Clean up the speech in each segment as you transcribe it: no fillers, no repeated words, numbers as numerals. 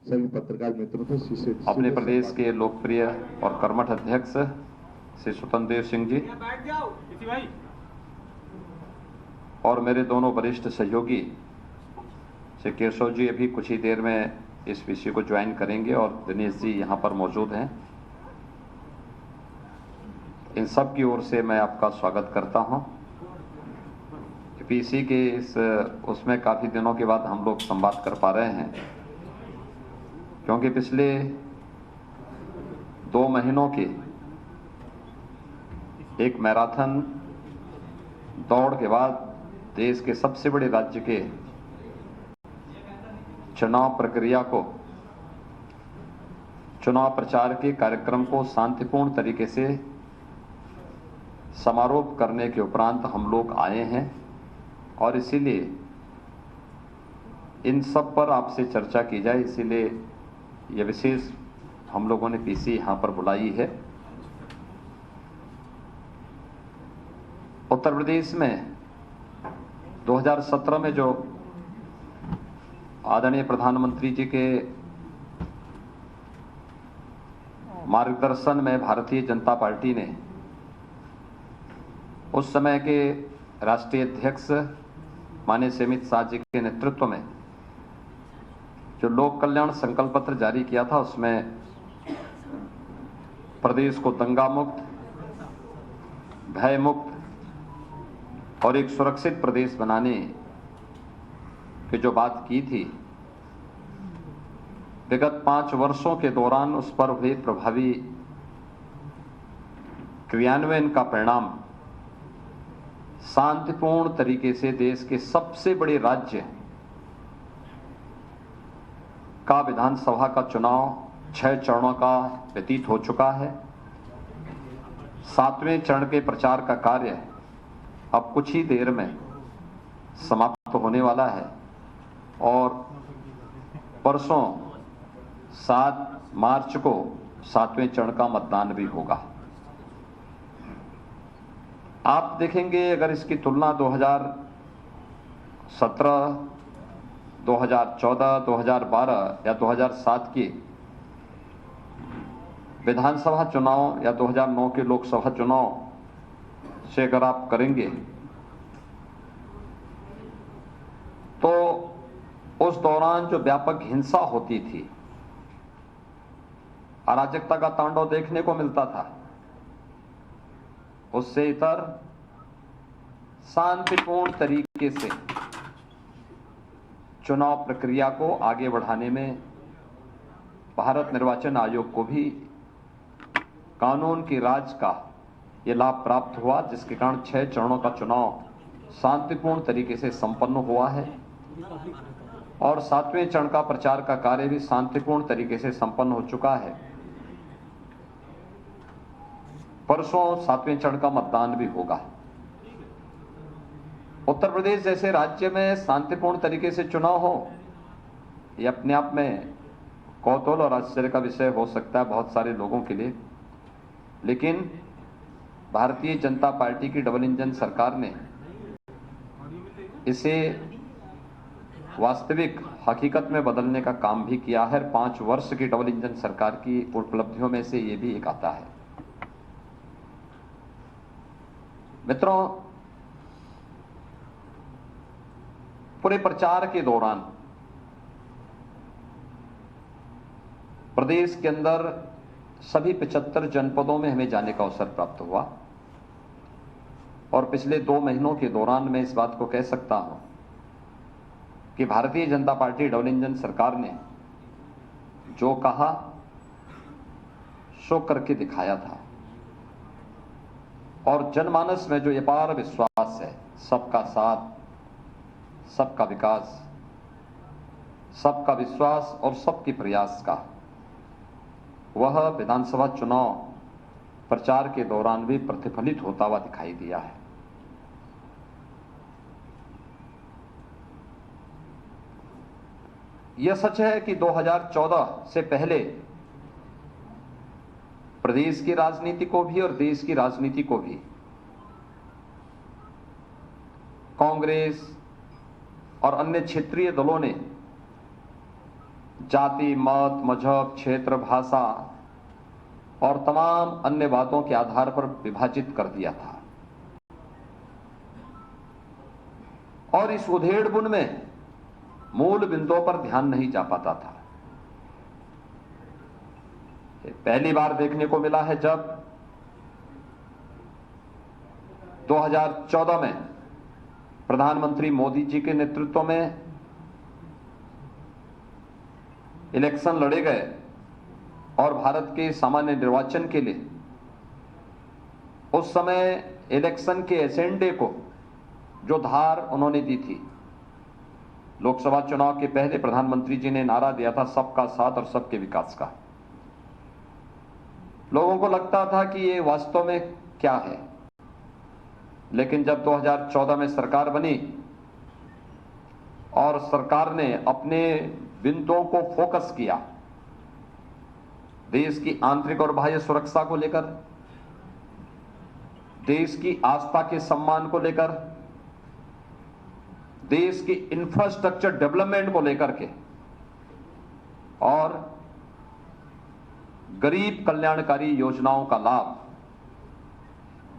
सभी पत्रकार मित्रों से अपने प्रदेश के लोकप्रिय और कर्मठ अध्यक्ष श्री स्वतंत्र देव सिंह जी और मेरे दोनों वरिष्ठ सहयोगी श्री केशव जी अभी कुछ ही देर में इस विषय को ज्वाइन करेंगे और दिनेश जी यहाँ पर मौजूद हैं। इन सब की ओर से मैं आपका स्वागत करता हूँ। पीसी के इस उसमें काफ़ी दिनों के बाद हम लोग संवाद कर पा रहे हैं, क्योंकि पिछले 2 महीनों के एक मैराथन दौड़ के बाद देश के सबसे बड़े राज्य के चुनाव प्रक्रिया को, चुनाव प्रचार के कार्यक्रम को शांतिपूर्ण तरीके से समारोह करने के उपरांत हम लोग आए हैं और इसीलिए इन सब पर आपसे चर्चा की जाए, इसीलिए यह विशेष हम लोगों ने पीसी यहाँ पर बुलाई है। उत्तर प्रदेश में 2017 में जो आदरणीय प्रधानमंत्री जी के मार्गदर्शन में भारतीय जनता पार्टी ने उस समय के राष्ट्रीय अध्यक्ष माननीय श्री अमित शाह जी के नेतृत्व में जो लोक कल्याण संकल्प पत्र जारी किया था, उसमें प्रदेश को दंगा मुक्त, भय मुक्त और एक सुरक्षित प्रदेश बनाने की जो बात की थी, विगत 5 वर्षों के दौरान उस पर हुए प्रभावी क्रियान्वयन का परिणाम शांतिपूर्ण तरीके से देश के सबसे बड़े राज्य का विधानसभा का चुनाव 6 चरणों का व्यतीत हो चुका है। 7वें चरण के प्रचार का कार्य अब कुछ ही देर में समाप्त होने वाला है और परसों 7 मार्च को 7वें चरण का मतदान भी होगा। आप देखेंगे, अगर इसकी तुलना 2017, 2014, 2012 या 2007 की विधानसभा चुनाव या 2009 के लोकसभा चुनाव से अगर आप करेंगे तो उस दौरान जो व्यापक हिंसा होती थी, अराजकता का तांडव देखने को मिलता था, उससे इतर शांतिपूर्ण तरीके से चुनाव प्रक्रिया को आगे बढ़ाने में भारत निर्वाचन आयोग को भी कानून की राज का ये लाभ प्राप्त हुआ, जिसके कारण 6 चरणों का चुनाव शांतिपूर्ण तरीके से संपन्न हुआ है और 7वें चरण का प्रचार का कार्य भी शांतिपूर्ण तरीके से संपन्न हो चुका है। परसों 7वें चरण का मतदान भी होगा। उत्तर प्रदेश जैसे राज्य में शांतिपूर्ण तरीके से चुनाव हो, यह अपने आप में कौतूहल और आश्चर्य का विषय हो सकता है बहुत सारे लोगों के लिए, लेकिन भारतीय जनता पार्टी की डबल इंजन सरकार ने इसे वास्तविक हकीकत में बदलने का काम भी किया है। 5 वर्ष की डबल इंजन सरकार की उपलब्धियों में से ये भी एक आता है। मित्रों, पूरे प्रचार के दौरान प्रदेश के अंदर सभी 75 जनपदों में हमें जाने का अवसर प्राप्त हुआ और पिछले 2 महीनों के दौरान मैं इस बात को कह सकता हूं कि Bharatiya Janata party double engine सरकार ने जो कहा सो करके दिखाया था और जनमानस में जो अपार विश्वास है, सबका साथ, सबका विकास, सबका विश्वास और सबके प्रयास का, वह विधानसभा चुनाव प्रचार के दौरान भी प्रतिफलित होता हुआ दिखाई दिया है। यह सच है कि 2014 से पहले प्रदेश की राजनीति को भी और देश की राजनीति को भी कांग्रेस और अन्य क्षेत्रीय दलों ने जाति, मत, मजहब, क्षेत्र, भाषा और तमाम अन्य बातों के आधार पर विभाजित कर दिया था। और इस उधेड़-बुन में मूल बिंदुओं पर ध्यान नहीं जा पाता था। पहली बार देखने को मिला है जब 2014 में प्रधानमंत्री मोदी जी के नेतृत्व में इलेक्शन लड़े गए और भारत के सामान्य निर्वाचन के लिए उस समय इलेक्शन के एजेंडे को जो धार उन्होंने दी थी, लोकसभा चुनाव के पहले प्रधानमंत्री जी ने नारा दिया था सबका साथ और सबके विकास का। लोगों को लगता था कि ये वास्तव में क्या है, लेकिन जब 2014 में सरकार बनी और सरकार ने अपने बिंदुओं को फोकस किया, देश की आंतरिक और बाह्य सुरक्षा को लेकर, देश की आस्था के सम्मान को लेकर, देश की इंफ्रास्ट्रक्चर डेवलपमेंट को लेकर के और गरीब कल्याणकारी योजनाओं का लाभ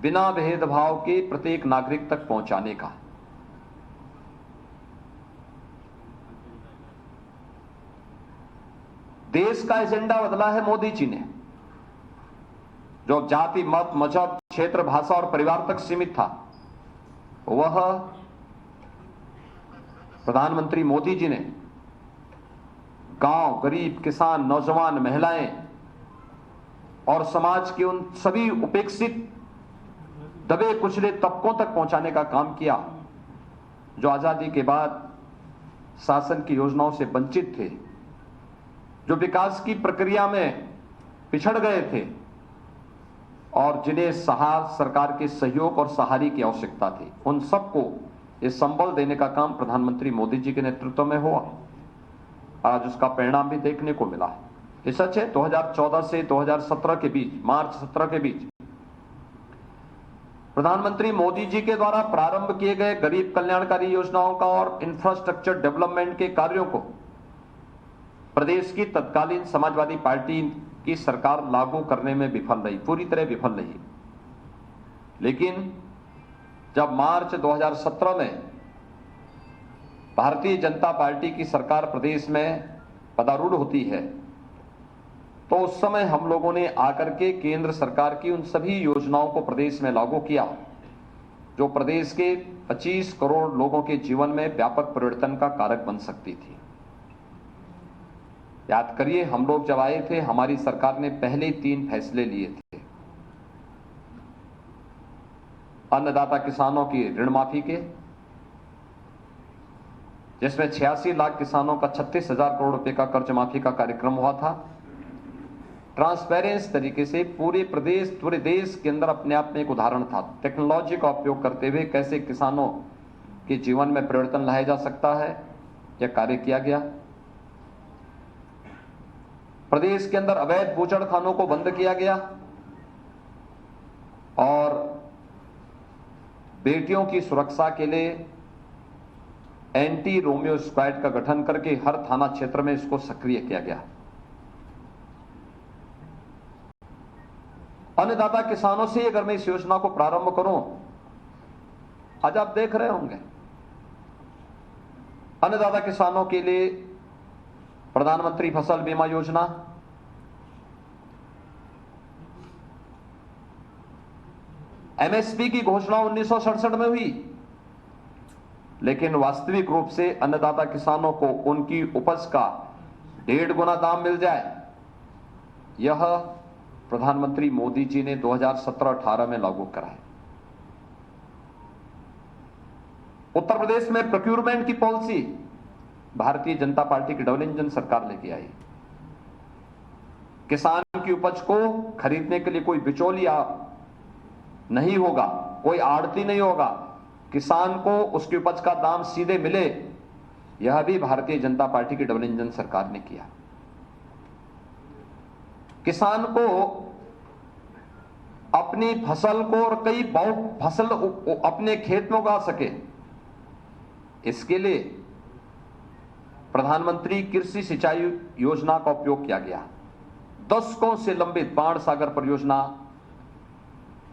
बिना भेदभाव के प्रत्येक नागरिक तक पहुंचाने का, देश का एजेंडा बदला है मोदी जी ने। जो जाति, मत, मजहब, क्षेत्र, भाषा और परिवार तक सीमित था, वह प्रधानमंत्री मोदी जी ने गांव, गरीब, किसान, नौजवान, महिलाएं और समाज के उन सभी उपेक्षित, दबे कुचले तबकों तक पहुंचाने का काम किया जो आजादी के बाद शासन की योजनाओं से वंचित थे, जो विकास की प्रक्रिया में पिछड़ गए थे और जिन्हें सरकार के सहयोग और सहारे की आवश्यकता थी, उन सबको ये संबल देने का काम प्रधानमंत्री मोदी जी के नेतृत्व में हुआ। आज उसका परिणाम भी देखने को मिला। ये सच है, 2014 से 2017 के बीच, मार्च 17 के बीच प्रधानमंत्री मोदी जी के द्वारा प्रारंभ किए गए गरीब कल्याणकारी योजनाओं का और इंफ्रास्ट्रक्चर डेवलपमेंट के कार्यों को प्रदेश की तत्कालीन समाजवादी पार्टी की सरकार लागू करने में विफल रही, पूरी तरह विफल रही। लेकिन जब मार्च 2017 में भारतीय जनता पार्टी की सरकार प्रदेश में पदारूढ़ होती है, तो उस समय हम लोगों ने आकर के केंद्र सरकार की उन सभी योजनाओं को प्रदेश में लागू किया जो प्रदेश के 25 करोड़ लोगों के जीवन में व्यापक परिवर्तन का कारक बन सकती थी। याद करिए, हम लोग जब आए थे, हमारी सरकार ने पहले 3 फैसले लिए थे। अन्नदाता किसानों की ऋण माफी के, जिसमें 86 लाख किसानों का 36,000 करोड़ रुपए का कर्ज माफी का कार्यक्रम हुआ था। ट्रांसपेरेंस तरीके से पूरे देश के अंदर अपने आप में एक उदाहरण था। टेक्नोलॉजी का उपयोग करते हुए कैसे किसानों के जीवन में परिवर्तन लाया जा सकता है, यह कार्य किया गया। प्रदेश के अंदर अवैध बूचड़खानों को बंद किया गया और बेटियों की सुरक्षा के लिए एंटी रोमियो स्क्वाड का गठन करके हर थाना क्षेत्र में इसको सक्रिय किया गया। अन्नदाता किसानों से अगर मैं इस योजना को प्रारंभ करूं, आज आप देख रहे होंगे अन्नदाता किसानों के लिए प्रधानमंत्री फसल बीमा योजना, एमएसपी की घोषणा 1967 में हुई, लेकिन वास्तविक रूप से अन्नदाता किसानों को उनकी उपज का 1.5 गुना दाम मिल जाए, यह प्रधानमंत्री मोदी जी ने 2017-18 में लागू कराया। उत्तर प्रदेश में प्रोक्यूरमेंट की पॉलिसी भारतीय जनता पार्टी की डबल इंजन सरकार लेके आई। किसान की उपज को खरीदने के लिए कोई बिचौलिया नहीं होगा, कोई आड़ती नहीं होगा, किसान को उसकी उपज का दाम सीधे मिले, यह भी भारतीय जनता पार्टी की डबल इंजन सरकार ने किया। किसान को अपनी फसल को और कई बहुत फसल अपने खेत में उगा सके, इसके लिए प्रधानमंत्री कृषि सिंचाई योजना का उपयोग किया गया। दशकों से लंबित बाण सागर परियोजना,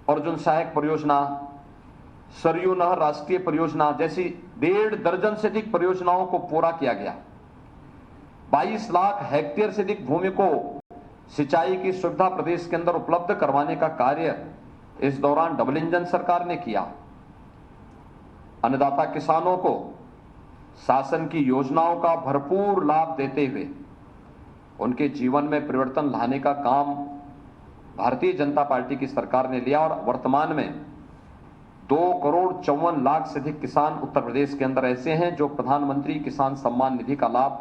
अर्जुन सहायक परियोजना, सरयू नहर राष्ट्रीय परियोजना जैसी 1.5 दर्जन से अधिक परियोजनाओं को पूरा किया गया। 22 लाख हेक्टेयर से अधिक भूमि को सिंचाई की सुविधा प्रदेश के अंदर उपलब्ध करवाने का कार्य इस दौरान डबल इंजन सरकार ने किया। अन्नदाता किसानों को शासन की योजनाओं का भरपूर लाभ देते हुए उनके जीवन में परिवर्तन लाने का काम भारतीय जनता पार्टी की सरकार ने लिया और वर्तमान में 2,54,00,000 से अधिक किसान उत्तर प्रदेश के अंदर ऐसे हैं जो प्रधानमंत्री किसान सम्मान निधि का लाभ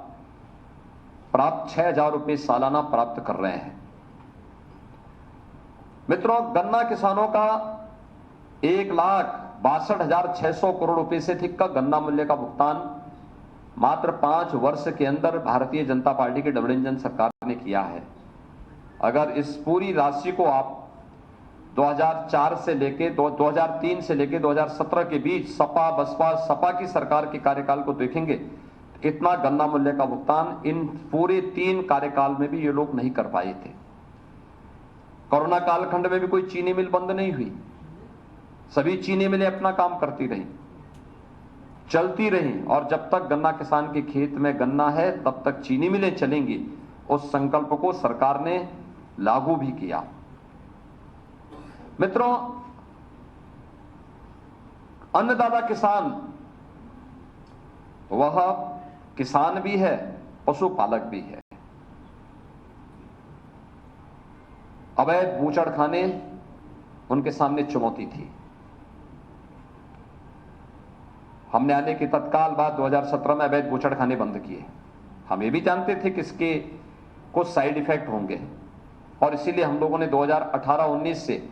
प्राप्त 6,000 रुपए सालाना प्राप्त कर रहे हैं। मित्रों, गन्ना किसानों का 1,62,600 करोड़ रुपए से अधिक का गन्ना मूल्य का भुगतान मात्र 5 वर्ष के अंदर भारतीय जनता पार्टी की डबल इंजन सरकार ने किया है। अगर इस पूरी राशि को आप 2003 से लेके 2017 के बीच सपा बसपा सपा की सरकार के कार्यकाल को देखेंगे, इतना गन्ना मूल्य का भुगतान इन पूरे 3 कार्यकाल में भी ये लोग नहीं कर पाए थे। कोरोना कालखंड में भी कोई चीनी मिल बंद नहीं हुई, सभी चीनी मिलें अपना काम करती रही, चलती रही, और जब तक गन्ना किसान के खेत में गन्ना है तब तक चीनी मिलें चलेंगी। उस संकल्प को सरकार ने लागू भी किया। मित्रों, अन्नदाता किसान वह किसान भी है, पशुपालक भी है। अवैध बूचड़खाने उनके सामने चुनौती थी। हमने आने के तत्काल बाद 2017 में अवैध बूचड़खाने बंद किए। हम ये भी जानते थे कि इसके कुछ साइड इफेक्ट होंगे और इसीलिए हम लोगों ने 2018-19 से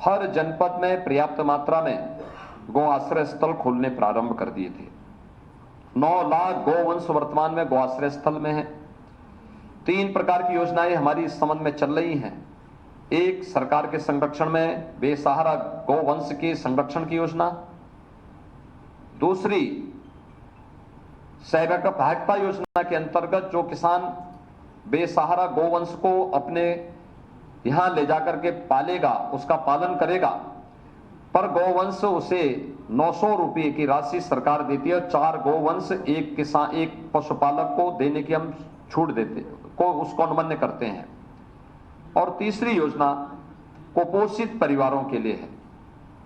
हर जनपद में पर्याप्त मात्रा में गौ आश्रय स्थल खोलने प्रारंभ कर दिए थे। 9 लाख गौवंश वर्तमान में गौ आश्रय स्थल में है। 3 प्रकार की योजनाएं हमारी इस संबंध में चल रही हैं। एक, सरकार के संरक्षण में बेसहारा गौवंश के संरक्षण की योजना। दूसरी, सहभागिता योजना के अंतर्गत जो किसान बेसहारा गौवंश को अपने यहां ले जाकर के पालेगा, उसका पालन करेगा, पर गौवंश उसे 900 रुपये की राशि सरकार देती है। 4 गौवंश एक पशुपालक को देने की हम छूट देते को उसको अनुमन्य करते हैं। और तीसरी योजना कुपोषित परिवारों के लिए है,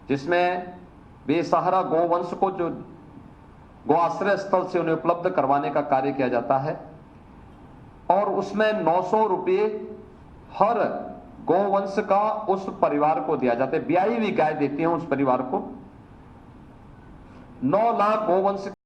जिसमें बेसहारा गौवंश को जो गौ आश्रय स्थल से उन्हें उपलब्ध करवाने का कार्य किया जाता है और उसमें 900 रुपये हर गौवंश का उस परिवार को दिया जाता है। ब्याई हुई गाय देती हैं उस परिवार को। 9 लाख गौवंश